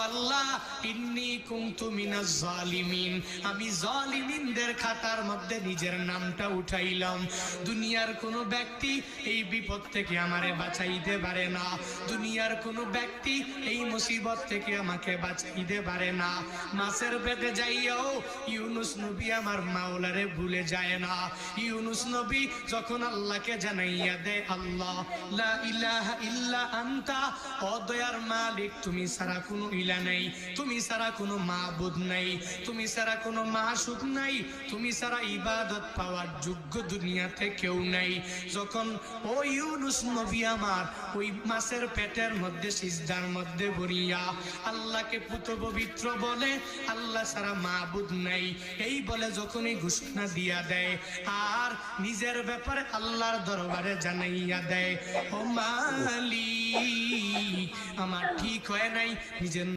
আল্লাহ ইন্নী কুনতু মিনাজ জালিমিন, আমি জালিমিনদের খাতার মধ্যে নিজের নামটা উঠাইলাম। দুনিয়ার কোনো ব্যক্তি এই বিপদ থেকে আমারে বাঁচাইতে পারে না, দুনিয়ার কোনো ব্যক্তি এই মুসিবত থেকে আমাকে বাঁচাইতে পারে না। মাছের পেটে যাইয়াও ইউনুস নবী আমার মাওলারে ভুলে যায় না। ইউনুস নবী যখন আল্লাহকে জানাইয়া দেয়, আল্লাহ লা ইলাহা ইল্লা আনতা, ও দয়ার মালিক তুমি ছাড়া কোনো ইলা নাই, তুমি ছাড়া কোনো মাবুদ নাই, তুমি ছাড়া কোনো মাসুক নাই, তুমি ছাড়া ইবাদত পাওয়ার যোগ্য দুনিয়াতে কেউ নাই। যখন ও ইউনুস নবী আমার ওই মাছের পেটের মধ্যে সিজদার মধ্যে বলিয়া আল্লাহকে পুত পবিত্র বলে, আল্লাহ ছাড়া মাবুদ নাই এই বলে যখনই ঘোষণা দিয়া দেয় আর নিজের ব্যাপারে আল্লাহর দরবারে জানাইয়া দেয়, ও মালিক আমার ঠিক হয় নাই, নিজের